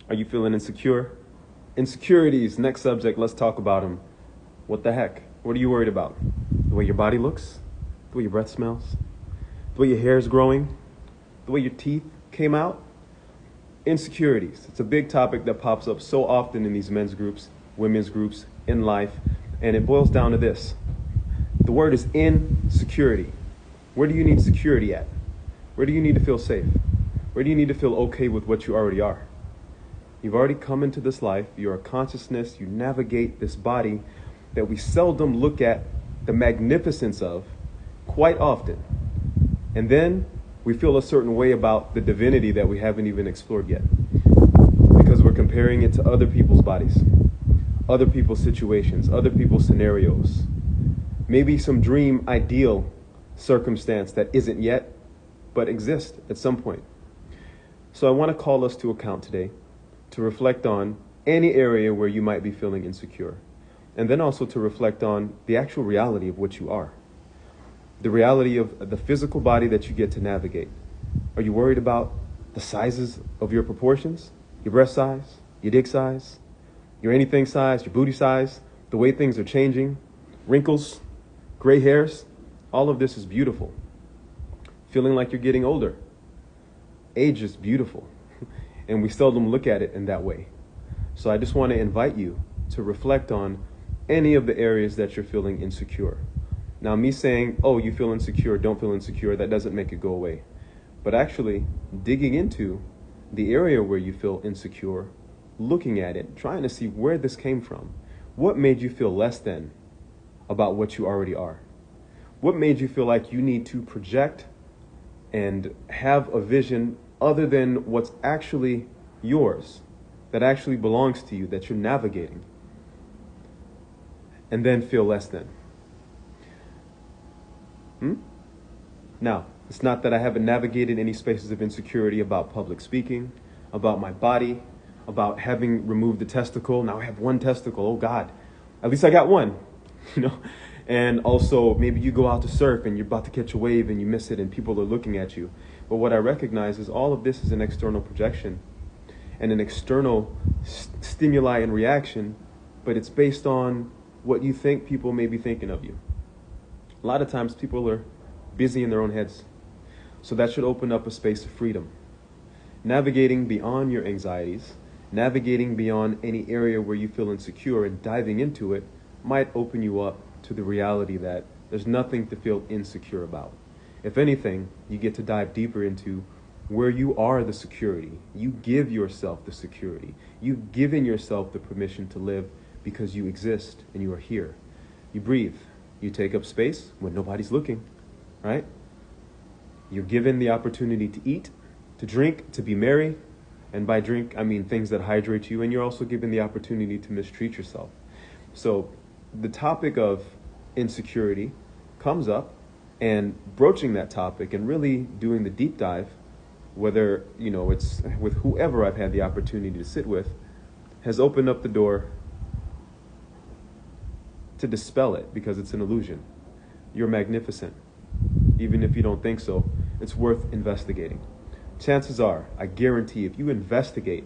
Are you feeling insecure? Insecurities, next subject, let's talk about them. What the heck? What are you worried about? The way your body looks? The way your breath smells? The way your hair is growing? The way your teeth came out? Insecurities. It's a big topic that pops up so often in these men's groups, women's groups, in life, and it boils down to this. The word is insecurity. Where do you need security at? Where do you need to feel safe? Where do you need to feel okay with what you already are? You've already come into this life. You're a consciousness. You navigate this body that we seldom look at the magnificence of quite often. And then we feel a certain way about the divinity that we haven't even explored yet, because we're comparing it to other people's bodies, other people's situations, other people's scenarios, maybe some dream ideal circumstance that isn't yet, but exists at some point. So I want to call us to account today to reflect on any area where you might be feeling insecure, and then also to reflect on the actual reality of what you are. The reality of the physical body that you get to navigate. Are you worried about the sizes of your proportions? Your breast size, your dick size, your anything size, your booty size, the way things are changing, wrinkles, gray hairs? All of this is beautiful. Feeling like you're getting older. Age is beautiful, and we seldom look at it in that way. So I just want to invite you to reflect on any of the areas that you're feeling insecure. Now, me saying, oh, you feel insecure, don't feel insecure, that doesn't make it go away. But actually digging into the area where you feel insecure, looking at it, trying to see where this came from. What made you feel less than about what you already are? What made you feel like you need to project and have a vision other than what's actually yours, that actually belongs to you, that you're navigating, and then feel less than? Now, it's not that I haven't navigated any spaces of insecurity about public speaking, about my body, about having removed the testicle. Now I have one testicle. Oh God, at least I got one, And also maybe you go out to surf and you're about to catch a wave and you miss it and people are looking at you. But what I recognize is all of this is an external projection and an external stimuli and reaction, but it's based on what you think people may be thinking of you. A lot of times people are busy in their own heads. So that should open up a space of freedom. Navigating beyond your anxieties, navigating beyond any area where you feel insecure and diving into it might open you up to the reality that there's nothing to feel insecure about. If anything, you get to dive deeper into where you are the security. You give yourself the security. You've given yourself the permission to live because you exist and you are here. You breathe. You take up space when nobody's looking, right? You're given the opportunity to eat, to drink, to be merry. And by drink, I mean things that hydrate you. And you're also given the opportunity to mistreat yourself. So the topic of insecurity comes up, and broaching that topic and really doing the deep dive, whether, it's with whoever I've had the opportunity to sit with, has opened up the door to dispel it, because it's an illusion. You're magnificent. Even if you don't think so, it's worth investigating. Chances are, I guarantee, if you investigate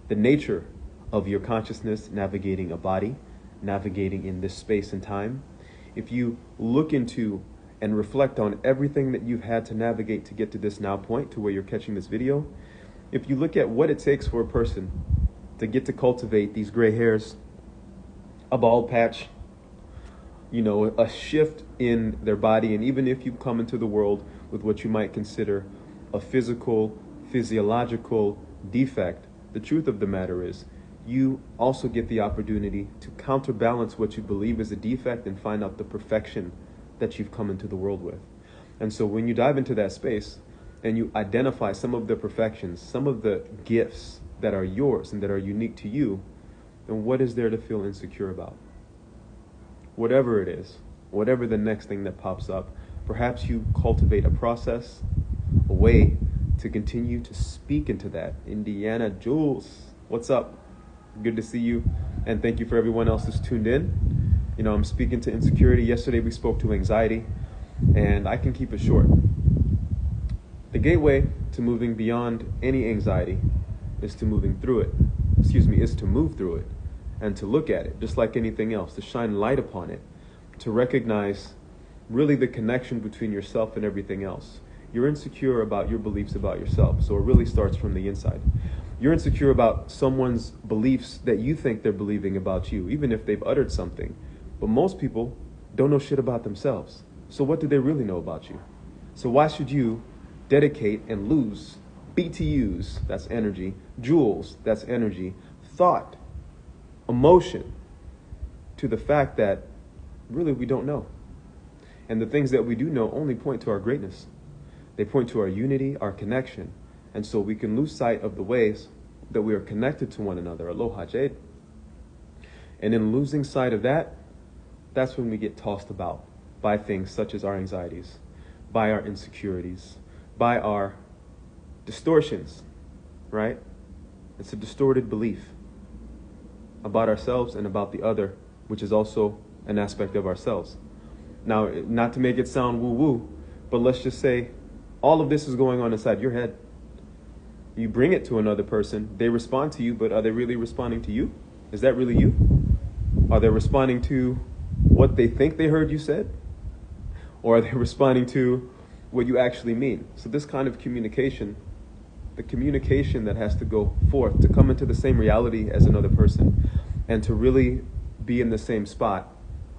the nature of your consciousness navigating a body, navigating in this space and time, if you look into and reflect on everything that you've had to navigate to get to this now point, to where you're catching this video, if you look at what it takes for a person to get to cultivate these gray hairs, a bald patch, a shift in their body, and even if you come into the world with what you might consider a physiological defect, the truth of the matter is you also get the opportunity to counterbalance what you believe is a defect and find out the perfection that you've come into the world with. And so when you dive into that space and you identify some of the perfections, some of the gifts that are yours and that are unique to you, then what is there to feel insecure about? Whatever it is, whatever the next thing that pops up, perhaps you cultivate a process, a way to continue to speak into that. Indiana Jules, what's up? Good to see you. And thank you for everyone else who's tuned in. I'm speaking to insecurity. Yesterday we spoke to anxiety, and I can keep it short. The gateway to moving beyond any anxiety is to moving through it. is to move through it and to look at it just like anything else, to shine light upon it, to recognize really the connection between yourself and everything else. You're insecure about your beliefs about yourself, so it really starts from the inside. You're insecure about someone's beliefs that you think they're believing about you, even if they've uttered something. But most people don't know shit about themselves. So what do they really know about you? So why should you dedicate and lose BTUs, that's energy, joules, that's energy, thought, emotion, to the fact that really we don't know? And the things that we do know only point to our greatness. They point to our unity, our connection. And so we can lose sight of the ways that we are connected to one another. Aloha, Jade. And in losing sight of that, that's when we get tossed about by things such as our anxieties, by our insecurities, by our distortions, right? It's a distorted belief about ourselves and about the other, which is also an aspect of ourselves. Now, not to make it sound woo-woo, but let's just say all of this is going on inside your head. You bring it to another person, they respond to you, but are they really responding to you? Is that really you? Are they responding to what they think they heard you said? Or are they responding to what you actually mean? So this kind of communication, the communication that has to go forth to come into the same reality as another person and to really be in the same spot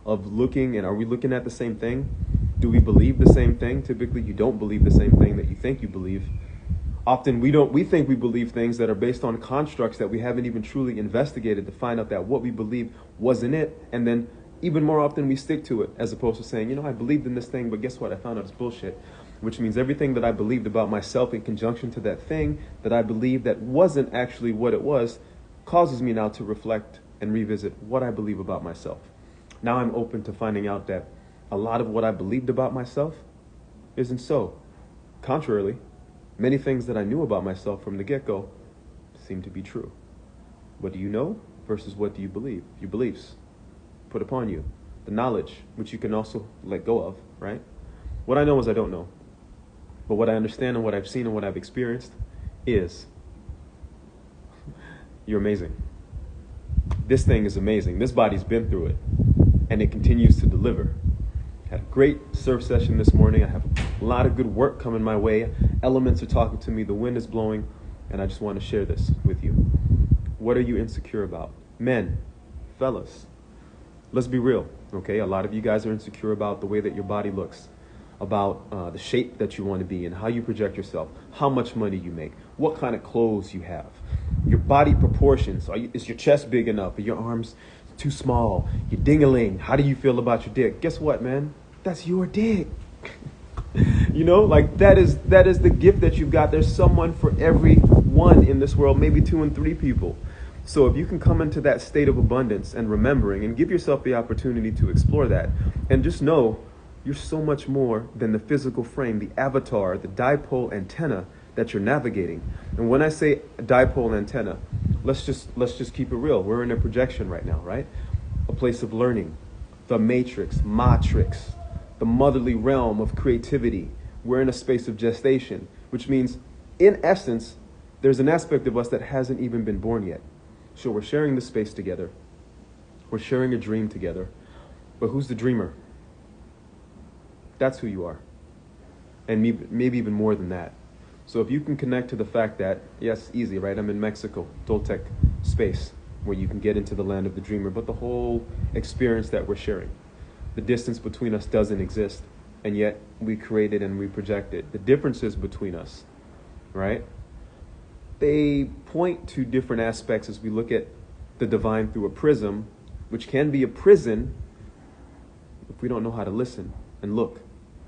of looking, and are we looking at the same thing? Do we believe the same thing? Typically you don't believe the same thing that you think you believe. Often we think we believe things that are based on constructs that we haven't even truly investigated to find out that what we believe wasn't it, and then even more often we stick to it as opposed to saying, I believed in this thing, but guess what? I found out it's bullshit. Which means everything that I believed about myself in conjunction to that thing that I believed that wasn't actually what it was causes me now to reflect and revisit what I believe about myself. Now I'm open to finding out that a lot of what I believed about myself isn't so. Contrarily, many things that I knew about myself from the get-go seem to be true. What do you know versus what do you believe? Your beliefs put upon you. The knowledge, which you can also let go of, right? What I know is I don't know. But what I understand and what I've seen and what I've experienced is you're amazing. This thing is amazing. This body's been through it, and it continues to deliver. Had a great surf session this morning. I have a lot of good work coming my way. Elements are talking to me. The wind is blowing, and I just want to share this with you. What are you insecure about? Men, fellas, let's be real, okay? A lot of you guys are insecure about the way that your body looks, about the shape that you want to be in, how you project yourself, how much money you make, what kind of clothes you have, your body proportions. Is your chest big enough? Are your arms too small? Your ding-a-ling. How do you feel about your dick? Guess what, man? That's your dick. That is the gift that you've got. There's someone for every one in this world, maybe 2 and 3 people. So if you can come into that state of abundance and remembering and give yourself the opportunity to explore that, and just know you're so much more than the physical frame, the avatar, the dipole antenna that you're navigating. And when I say dipole antenna, let's just keep it real. We're in a projection right now, right? A place of learning, the matrix, matrix, the motherly realm of creativity. We're in a space of gestation, which means, in essence, there's an aspect of us that hasn't even been born yet. So we're sharing the space together. We're sharing a dream together. But who's the dreamer? That's who you are. And maybe even more than that. So if you can connect to the fact that, yes, easy, right? I'm in Mexico, Toltec space, where you can get into the land of the dreamer, but the whole experience that we're sharing, the distance between us doesn't exist, and yet we create it and we project it. The differences between us, right? They point to different aspects as we look at the divine through a prism, which can be a prison if we don't know how to listen and look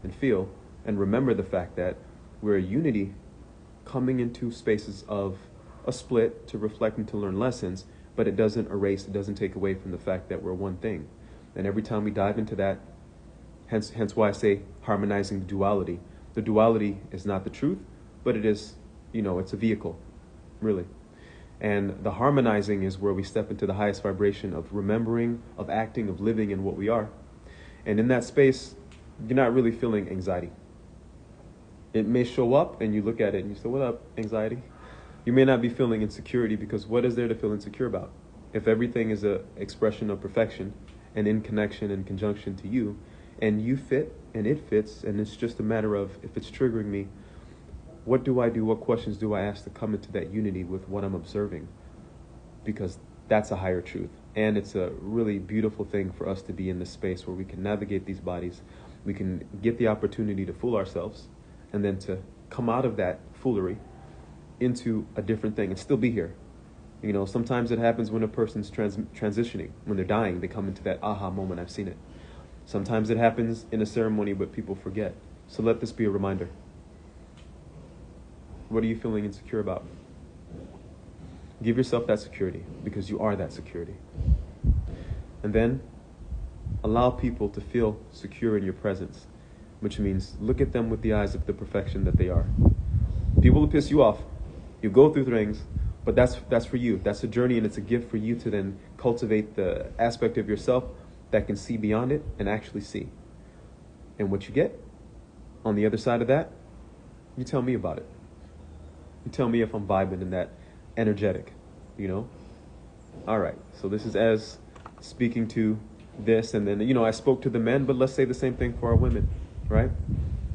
and feel and remember the fact that we're a unity coming into spaces of a split to reflect and to learn lessons, but it doesn't erase, it doesn't take away from the fact that we're one thing. And every time we dive into that, hence why I say harmonizing the duality. The duality is not the truth, but it is, it's a vehicle, really. And the harmonizing is where we step into the highest vibration of remembering, of acting, of living in what we are. And in that space, you're not really feeling anxiety. It may show up and you look at it and you say, what up, anxiety? You may not be feeling insecurity because what is there to feel insecure about? If everything is an expression of perfection and in connection and conjunction to you, and you fit and it fits, and it's just a matter of if it's triggering me, what do I do? What questions do I ask to come into that unity with what I'm observing? Because that's a higher truth. And it's a really beautiful thing for us to be in this space where we can navigate these bodies. We can get the opportunity to fool ourselves and then to come out of that foolery into a different thing and still be here. You know, sometimes it happens when a person's transitioning, when they're dying, they come into that aha moment. I've seen it. Sometimes it happens in a ceremony, but people forget. So let this be a reminder. What are you feeling insecure about? Give yourself that security because you are that security. And then allow people to feel secure in your presence, which means look at them with the eyes of the perfection that they are. People will piss you off. You go through things, but that's for you. That's a journey, and it's a gift for you to then cultivate the aspect of yourself that can see beyond it and actually see. And what you get on the other side of that, you tell me about it. You tell me if I'm vibing in that energetic, you know? All right, so this is as speaking to this, and then, you know, I spoke to the men, but let's say the same thing for our women, right?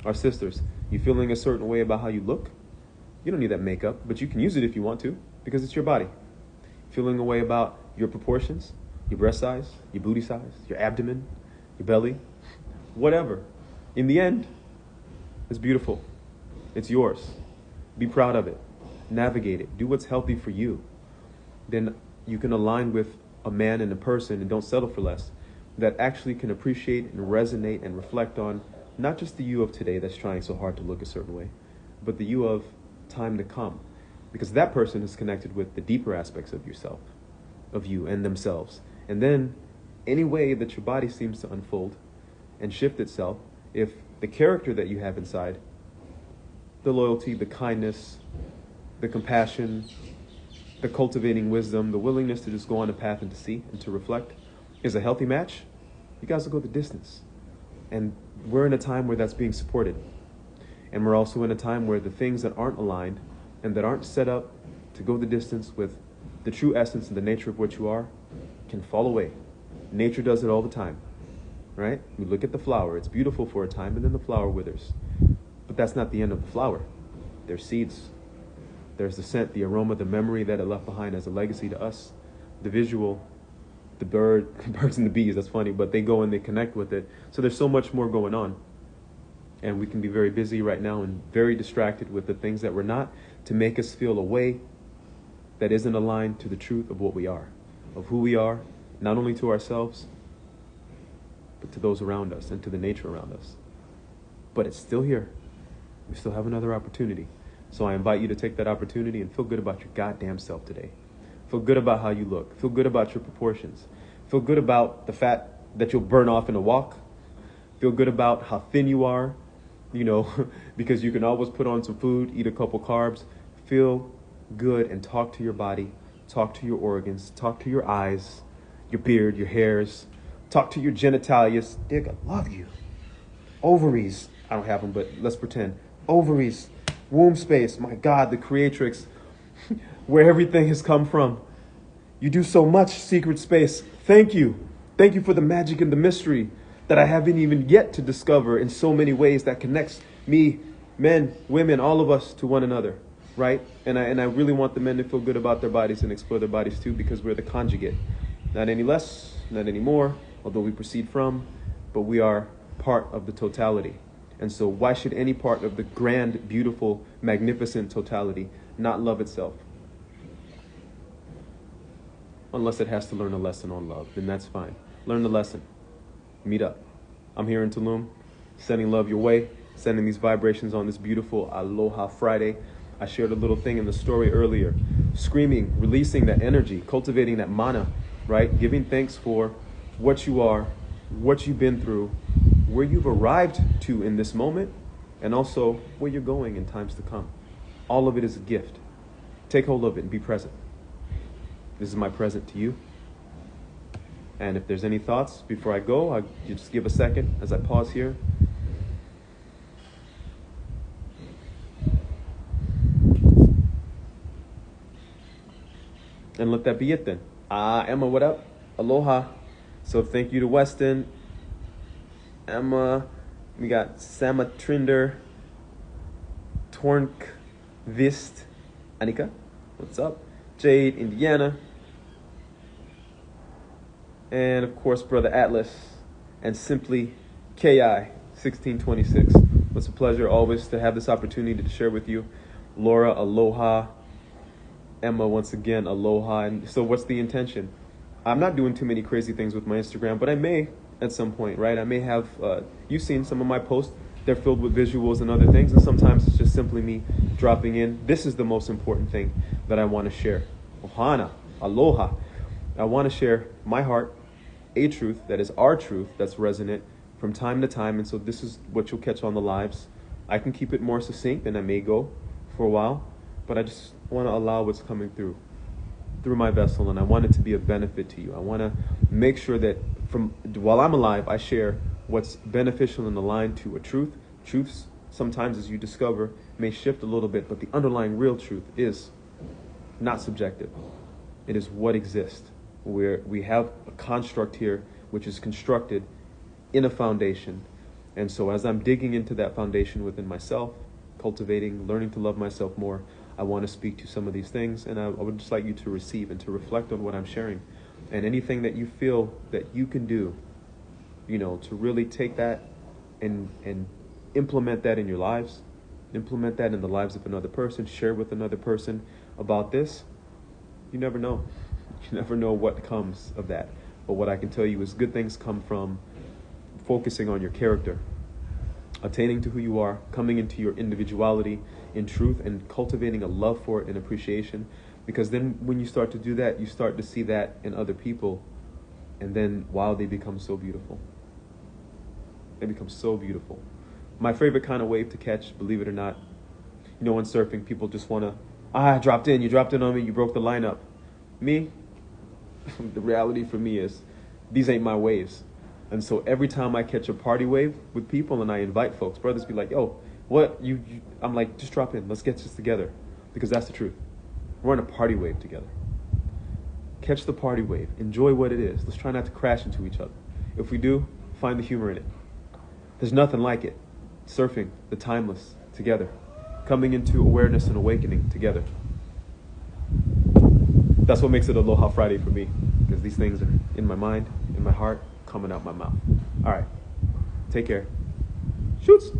Our sisters. You feeling a certain way about how you look? You don't need that makeup, but you can use it if you want to, because it's your body. Feeling a way about your proportions, your breast size, your booty size, your abdomen, your belly, whatever. In the end, it's beautiful. It's yours. Be proud of it. Navigate it. Do what's healthy for you. Then you can align with a man and a person, and don't settle for less, that actually can appreciate and resonate and reflect on not just the you of today that's trying so hard to look a certain way, but the you of time to come. Because that person is connected with the deeper aspects of yourself, of you and themselves. And then any way that your body seems to unfold and shift itself, if the character that you have inside, the loyalty, the kindness, the compassion, the cultivating wisdom, the willingness to just go on a path and to see and to reflect is a healthy match, you guys will go the distance. And we're in a time where that's being supported. And we're also in a time where the things that aren't aligned and that aren't set up to go the distance with the true essence and the nature of what you are can fall away. Nature does it all the time, right? We look at the flower. It's beautiful for a time, and then the flower withers. But that's not the end of the flower. There's seeds. There's the scent, the aroma, the memory that it left behind as a legacy to us, the visual, the birds and the bees, that's funny, but they go and they connect with it. So there's so much more going on. And we can be very busy right now and very distracted with the things that we're not, to make us feel a way that isn't aligned to the truth of what we are, of who we are, not only to ourselves, but to those around us and to the nature around us. But it's still here. We still have another opportunity. So I invite you to take that opportunity and feel good about your goddamn self today. Feel good about how you look. Feel good about your proportions. Feel good about the fat that you'll burn off in a walk. Feel good about how thin you are, you know, because you can always put on some food, eat a couple carbs. Feel good and talk to your body. Talk to your organs. Talk to your eyes, your beard, your hairs. Talk to your genitalias. Dick, I love you. Ovaries. I don't have them, but let's pretend. Ovaries. Womb space. My God, the creatrix. Where everything has come from. You do so much, secret space. Thank you. Thank you for the magic and the mystery that I haven't even yet to discover in so many ways that connects me, men, women, all of us to one another, right? And I really want the men to feel good about their bodies and explore their bodies too, because we're the conjugate. Not any less, not any more, although we proceed from, but we are part of the totality. And so why should any part of the grand, beautiful, magnificent totality not love itself? Unless it has to learn a lesson on love, then that's fine. Learn the lesson. Meet up. I'm here in Tulum, sending love your way, sending these vibrations on this beautiful Aloha Friday. I shared a little thing in the story earlier. Screaming, releasing that energy, cultivating that mana, right? Giving thanks for what you are, what you've been through, where you've arrived to in this moment, and also where you're going in times to come. All of it is a gift. Take hold of it and be present. This is my present to you. And if there's any thoughts before I go, you just give a second as I pause here. And let that be it then. Emma, what up? Aloha. So thank you to Weston, Emma. We got Sama Trinder, Tornkvist, Anika. What's up? Jade, Indiana. And of course, Brother Atlas. And Simply KI 1626. It's a pleasure always to have this opportunity to share with you. Laura, aloha. Emma, once again, aloha. And so what's the intention? I'm not doing too many crazy things with my Instagram, but I may at some point, right? I may have, you've seen some of my posts. They're filled with visuals and other things, and sometimes it's just simply me dropping in. This is the most important thing that I want to share. Ohana, aloha. I want to share my heart, a truth that is our truth that's resonant from time to time, and so this is what you'll catch on the lives. I can keep it more succinct, and I may go for a while, but I just want to allow what's coming through my vessel, and I want it to be a benefit to you. I want to make sure that while I'm alive, I share what's beneficial and aligned to a truth. Truths, sometimes as you discover, may shift a little bit, but the underlying real truth is not subjective. It is what exists. Where we have a construct here which is constructed in a foundation. And so as I'm digging into that foundation within myself, cultivating, learning to love myself more, I want to speak to some of these things, and I would just like you to receive and to reflect on what I'm sharing. And anything that you feel that you can do, to really take that and implement that in your lives, implement that in the lives of another person, share with another person about this, you never know. You never know what comes of that. But what I can tell you is good things come from focusing on your character, attaining to who you are, coming into your individuality in truth, and cultivating a love for it and appreciation. Because then when you start to do that, you start to see that in other people, and then, wow, they become so beautiful. They become so beautiful. My favorite kind of wave to catch, believe it or not, when surfing, people just want to, I dropped in, you dropped in on me, you broke the lineup. Me, the reality for me is, these ain't my waves. And so every time I catch a party wave with people and I invite folks, brothers be like, yo, what? I'm like, just drop in. Let's get this together. Because that's the truth. We're on a party wave together. Catch the party wave. Enjoy what it is. Let's try not to crash into each other. If we do, find the humor in it. There's nothing like it. Surfing, the timeless, together. Coming into awareness and awakening together. That's what makes it Aloha Friday for me. Because these things are in my mind, in my heart, coming out my mouth. All right. Take care. Shoots.